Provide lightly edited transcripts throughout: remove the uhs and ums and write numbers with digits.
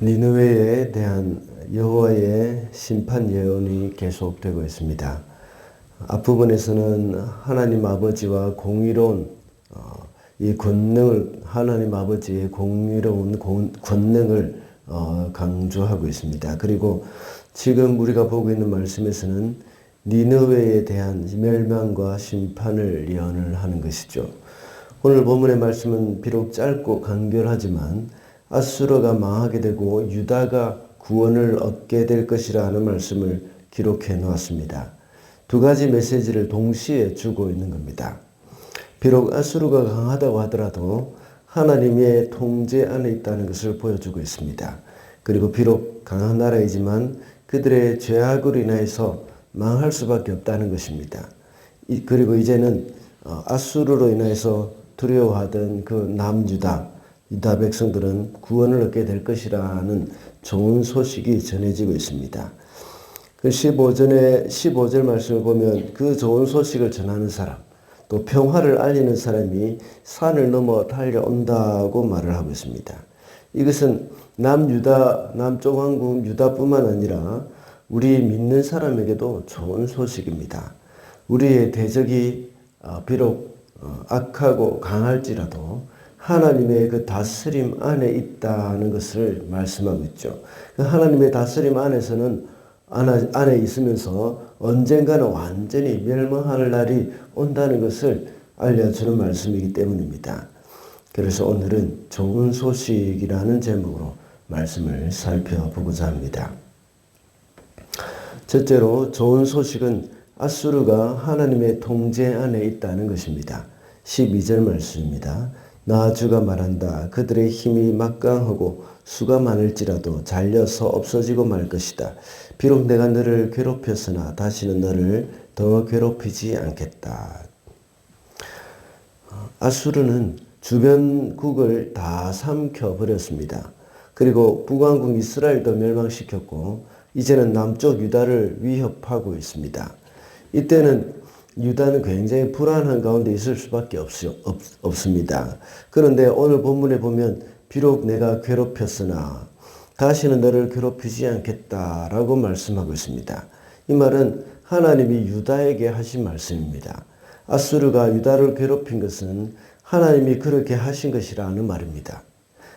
니느웨에 대한 여호와의 심판 예언이 계속되고 있습니다. 앞부분에서는 하나님 아버지와 공의로운 이 권능을 하나님 아버지의 공의로운 권능을 강조하고 있습니다. 그리고 지금 우리가 보고 있는 말씀에서는 니느웨에 대한 멸망과 심판을 예언을 하는 것이죠. 오늘 본문의 말씀은 비록 짧고 간결하지만 아수르가 망하게 되고 유다가 구원을 얻게 될 것이라는 말씀을 기록해 놓았습니다. 두 가지 메시지를 동시에 주고 있는 겁니다. 비록 아수르가 강하다고 하더라도 하나님의 통제 안에 있다는 것을 보여주고 있습니다. 그리고 비록 강한 나라이지만 그들의 죄악으로 인해서 망할 수밖에 없다는 것입니다. 그리고 이제는 아수르로 인해서 두려워하던 그 남유다 유다 백성들은 구원을 얻게 될 것이라는 좋은 소식이 전해지고 있습니다. 그 15절 말씀을 보면 그 좋은 소식을 전하는 사람, 또 평화를 알리는 사람이 산을 넘어 달려온다고 말을 하고 있습니다. 이것은 남쪽 왕국 유다뿐만 아니라 우리 믿는 사람에게도 좋은 소식입니다. 우리의 대적이 비록 악하고 강할지라도 하나님의 그 다스림 안에 있다는 것을 말씀하고 있죠. 하나님의 다스림 안에 있으면서 언젠가는 완전히 멸망할 날이 온다는 것을 알려주는 말씀이기 때문입니다. 그래서 오늘은 좋은 소식이라는 제목으로 말씀을 살펴보고자 합니다. 첫째로 좋은 소식은 아수르가 하나님의 통제 안에 있다는 것입니다. 12절 말씀입니다. 나 주가 말한다. 그들의 힘이 막강하고 수가 많을지라도 잘려서 없어지고 말 것이다. 비록 내가 너를 괴롭혔으나 다시는 너를 더 괴롭히지 않겠다. 아수르는 주변국을 다 삼켜버렸습니다. 그리고 북왕국 이스라엘도 멸망시켰고 이제는 남쪽 유다를 위협하고 있습니다. 이때는 유다는 굉장히 불안한 가운데 있을 수밖에 없습니다. 그런데 오늘 본문에 보면 비록 내가 괴롭혔으나 다시는 너를 괴롭히지 않겠다라고 말씀하고 있습니다. 이 말은 하나님이 유다에게 하신 말씀입니다. 아수르가 유다를 괴롭힌 것은 하나님이 그렇게 하신 것이라는 말입니다.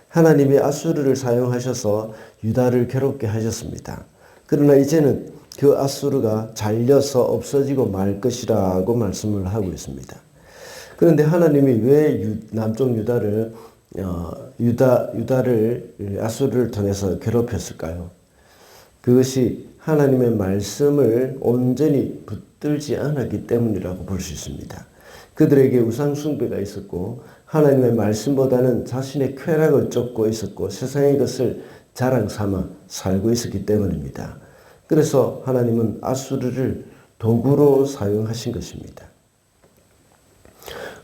하나님이 아수르를 사용하셔서 유다를 괴롭게 하셨습니다. 그러나 이제는 그 아수르가 잘려서 없어지고 말 것이라고 말씀을 하고 있습니다. 그런데 하나님이 왜 남쪽 유다를 아수르를 통해서 괴롭혔을까요? 그것이 하나님의 말씀을 온전히 붙들지 않았기 때문이라고 볼 수 있습니다. 그들에게 우상 숭배가 있었고 하나님의 말씀보다는 자신의 쾌락을 쫓고 있었고 세상의 것을 자랑 삼아 살고 있었기 때문입니다. 그래서 하나님은 아수르를 도구로 사용하신 것입니다.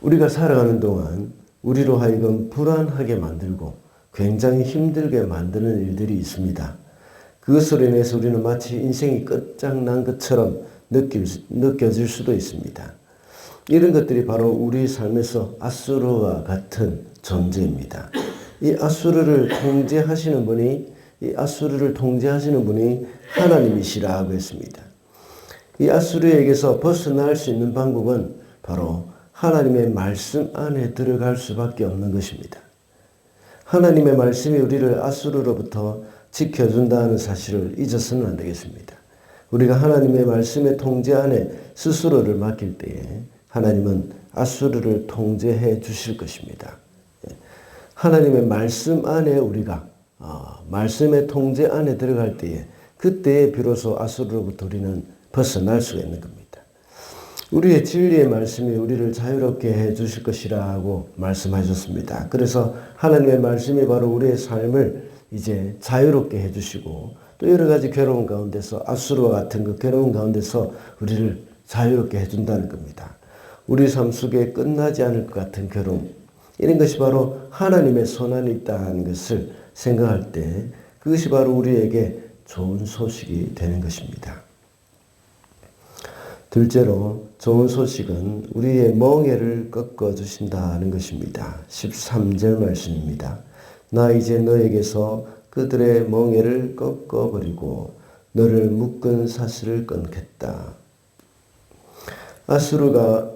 우리가 살아가는 동안 우리로 하여금 불안하게 만들고 굉장히 힘들게 만드는 일들이 있습니다. 그것으로 인해서 우리는 마치 인생이 끝장난 것처럼 느껴질 수도 있습니다. 이런 것들이 바로 우리 삶에서 아수르와 같은 존재입니다. 이 아수르를 통제하시는 분이 하나님이시라고 했습니다. 이 아수르에게서 벗어날 수 있는 방법은 바로 하나님의 말씀 안에 들어갈 수밖에 없는 것입니다. 하나님의 말씀이 우리를 아수르로부터 지켜준다는 사실을 잊어서는 안 되겠습니다. 우리가 하나님의 말씀의 통제 안에 스스로를 맡길 때에 하나님은 아수르를 통제해 주실 것입니다. 하나님의 말씀 안에 우리가 말씀의 통제 안에 들어갈 때에 그때에 비로소 아수르로부터 우리는 벗어날 수가 있는 겁니다. 우리의 진리의 말씀이 우리를 자유롭게 해 주실 것이라고 말씀하셨습니다. 그래서 하나님의 말씀이 바로 우리의 삶을 이제 자유롭게 해 주시고 또 여러 가지 괴로운 가운데서 아수르와 같은 그 괴로운 가운데서 우리를 자유롭게 해 준다는 겁니다. 우리 삶 속에 끝나지 않을 것 같은 괴로움, 이런 것이 바로 하나님의 손 안에 있다는 것을 생각할 때 그것이 바로 우리에게 좋은 소식이 되는 것입니다. 둘째로 좋은 소식은 우리의 멍에를 꺾어주신다는 것입니다. 13절 말씀입니다. 나 이제 너에게서 그들의 멍에를 꺾어버리고 너를 묶은 사슬을 끊겠다. 아수르가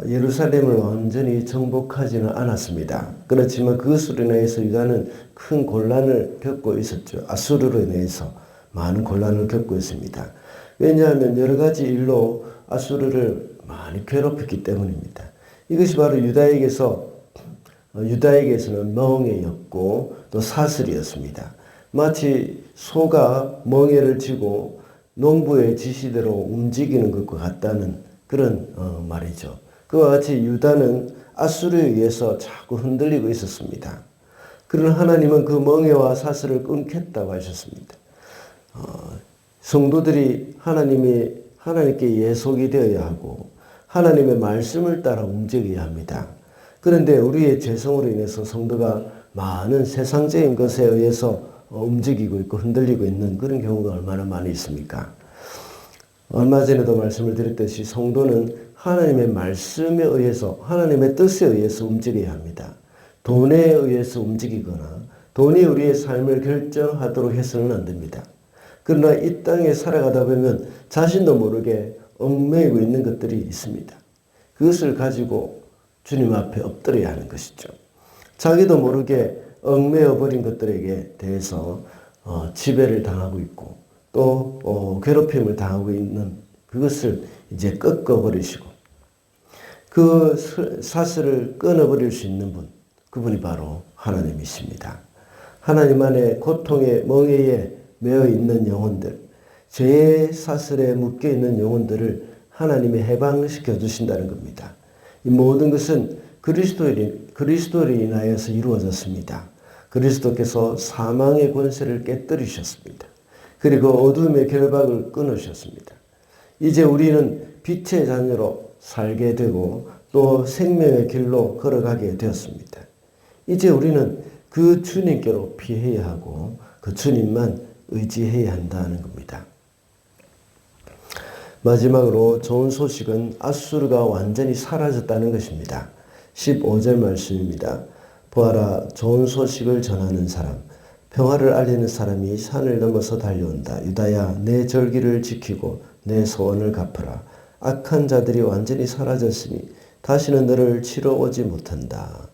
예루살렘을 완전히 정복하지는 않았습니다. 그렇지만 그것으로 인해서 유다는 큰 곤란을 겪고 있었죠. 아수르로 인해서 많은 곤란을 겪고 있습니다. 왜냐하면 여러 가지 일로 아수르를 많이 괴롭혔기 때문입니다. 이것이 바로 유다에게서는 멍에였고 또 사슬이었습니다. 마치 소가 멍에를 쥐고 농부의 지시대로 움직이는 것과 같다는 그런 말이죠. 그와 같이 유다는 아수르에 의해서 자꾸 흔들리고 있었습니다. 그러나 하나님은 그 멍에와 사슬을 끊겠다고 하셨습니다. 성도들이 하나님께 예속이 되어야 하고 하나님의 말씀을 따라 움직여야 합니다. 그런데 우리의 죄성으로 인해서 성도가 많은 세상적인 것에 의해서 움직이고 있고 흔들리고 있는 그런 경우가 얼마나 많이 있습니까? 얼마 전에도 말씀을 드렸듯이 성도는 하나님의 말씀에 의해서 하나님의 뜻에 의해서 움직여야 합니다. 돈에 의해서 움직이거나 돈이 우리의 삶을 결정하도록 해서는 안 됩니다. 그러나 이 땅에 살아가다 보면 자신도 모르게 얽매이고 있는 것들이 있습니다. 그것을 가지고 주님 앞에 엎드려야 하는 것이죠. 자기도 모르게 얽매여 버린 것들에게 대해서 지배를 당하고 있고 또 괴롭힘을 당하고 있는 그것을 이제 꺾어버리시고 그 사슬을 끊어버릴 수 있는 분, 그분이 바로 하나님이십니다. 하나님 안에 고통의 멍에에 매어 있는 영혼들, 죄의 사슬에 묶여 있는 영혼들을 하나님이 해방시켜 주신다는 겁니다. 이 모든 것은 그리스도로 인하여서 이루어졌습니다. 그리스도께서 사망의 권세를 깨뜨리셨습니다. 그리고 어둠의 결박을 끊으셨습니다. 이제 우리는 빛의 자녀로 살게 되고 또 생명의 길로 걸어가게 되었습니다. 이제 우리는 그 주님께로 피해야 하고 그 주님만 의지해야 한다는 겁니다. 마지막으로 좋은 소식은 아수르가 완전히 사라졌다는 것입니다. 15절 말씀입니다. 보아라, 좋은 소식을 전하는 사람, 평화를 알리는 사람이 산을 넘어서 달려온다. 유다야, 내 절기를 지키고 내 소원을 갚으라. 악한 자들이 완전히 사라졌으니 다시는 너를 치러 오지 못한다.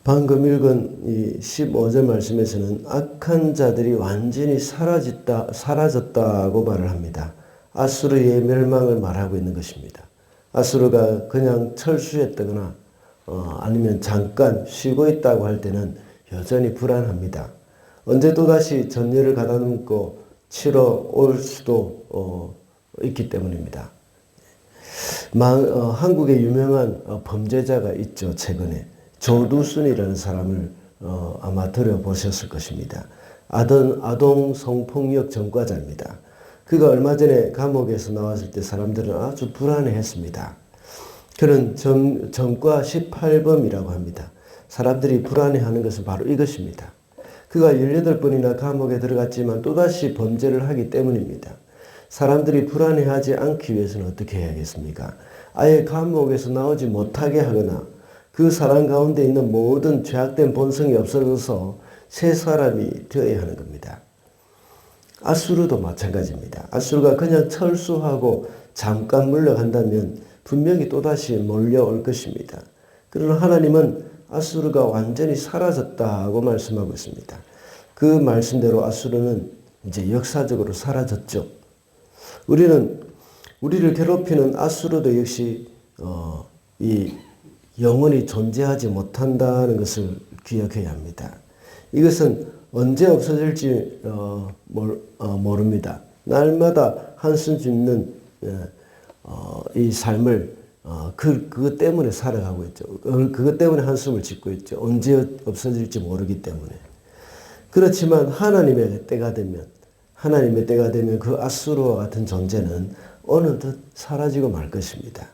방금 읽은 이 15절 말씀에서는 악한 자들이 완전히 사라졌다고 말을 합니다. 아수르의 멸망을 말하고 있는 것입니다. 아수르가 그냥 철수했다거나 아니면 잠깐 쉬고 있다고 할 때는 여전히 불안합니다. 언제 또다시 전열을 가다듬고 치러 올 수도 있기 때문입니다. 한국에 유명한 범죄자가 있죠. 최근에 조두순이라는 사람을 아마 들어보셨을 것입니다. 아동 성폭력 전과자입니다. 그가 얼마 전에 감옥에서 나왔을 때 사람들은 아주 불안해했습니다. 그는 전과 18범이라고 합니다. 사람들이 불안해하는 것은 바로 이것입니다. 그가 18번이나 감옥에 들어갔지만 또다시 범죄를 하기 때문입니다. 사람들이 불안해하지 않기 위해서는 어떻게 해야겠습니까? 아예 감옥에서 나오지 못하게 하거나 그 사람 가운데 있는 모든 죄악된 본성이 없어져서 새 사람이 되어야 하는 겁니다. 아수르도 마찬가지입니다. 아수르가 그냥 철수하고 잠깐 물러간다면 분명히 또다시 몰려올 것입니다. 그러나 하나님은 아수르가 완전히 사라졌다고 말씀하고 있습니다. 그 말씀대로 아수르는 이제 역사적으로 사라졌죠. 우리를 괴롭히는 아수르도 역시 이 영원히 존재하지 못한다는 것을 기억해야 합니다. 이것은 언제 없어질지 모릅니다. 날마다 한숨 짓는 이 삶을 그것 때문에 살아가고 있죠. 그것 때문에 한숨을 짓고 있죠. 언제 없어질지 모르기 때문에. 그렇지만 하나님의 때가 되면 그 아수르와 같은 존재는 어느덧 사라지고 말 것입니다.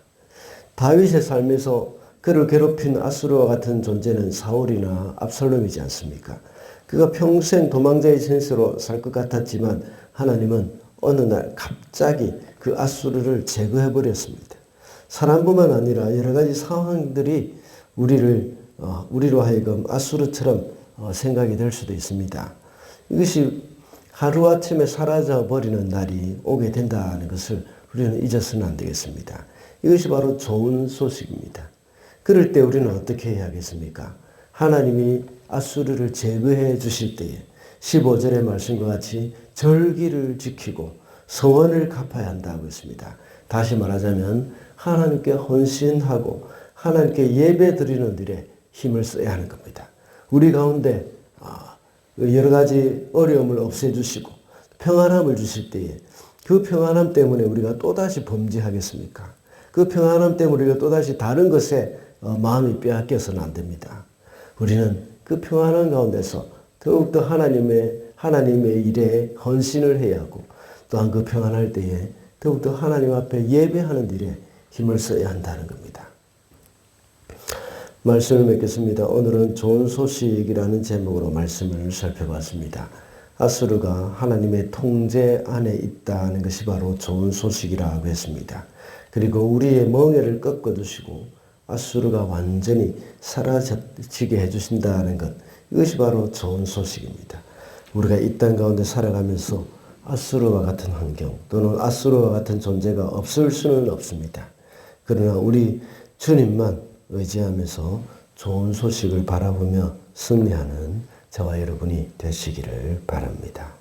다윗의 삶에서 그를 괴롭힌 아수르와 같은 존재는 사울이나 압살롬이지 않습니까? 그가 평생 도망자의 신세로 살 것 같았지만 하나님은 어느 날 갑자기 그 아수르를 제거해버렸습니다. 사람뿐만 아니라 여러 가지 상황들이 우리로 하여금 아수르처럼 생각이 될 수도 있습니다. 이것이 하루아침에 사라져버리는 날이 오게 된다는 것을 우리는 잊어서는 안 되겠습니다. 이것이 바로 좋은 소식입니다. 그럴 때 우리는 어떻게 해야 하겠습니까? 하나님이 아수르를 제거해 주실 때에 15절의 말씀과 같이 절기를 지키고 서원을 갚아야 한다고 했습니다. 다시 말하자면 하나님께 헌신하고 하나님께 예배 드리는 일에 힘을 써야 하는 겁니다. 우리 가운데 여러 가지 어려움을 없애주시고 평안함을 주실 때에 그 평안함 때문에 우리가 또다시 범죄하겠습니까? 그 평안함 때문에 우리가 또다시 다른 것에 마음이 빼앗겨서는 안 됩니다. 우리는 그 평안함 가운데서 더욱더 하나님의 일에 헌신을 해야 하고 또한 그 평안할 때에 더욱더 하나님 앞에 예배하는 일에 힘을 써야 한다는 겁니다. 말씀을 맺겠습니다. 오늘은 좋은 소식이라는 제목으로 말씀을 살펴봤습니다. 아수르가 하나님의 통제 안에 있다는 것이 바로 좋은 소식이라고 했습니다. 그리고 우리의 멍에를 꺾어주시고 아수르가 완전히 사라지게 해주신다는 것, 이것이 바로 좋은 소식입니다. 우리가 이 땅 가운데 살아가면서 아수르와 같은 환경 또는 아수르와 같은 존재가 없을 수는 없습니다. 그러나 우리 주님만 의지하면서 좋은 소식을 바라보며 승리하는 저와 여러분이 되시기를 바랍니다.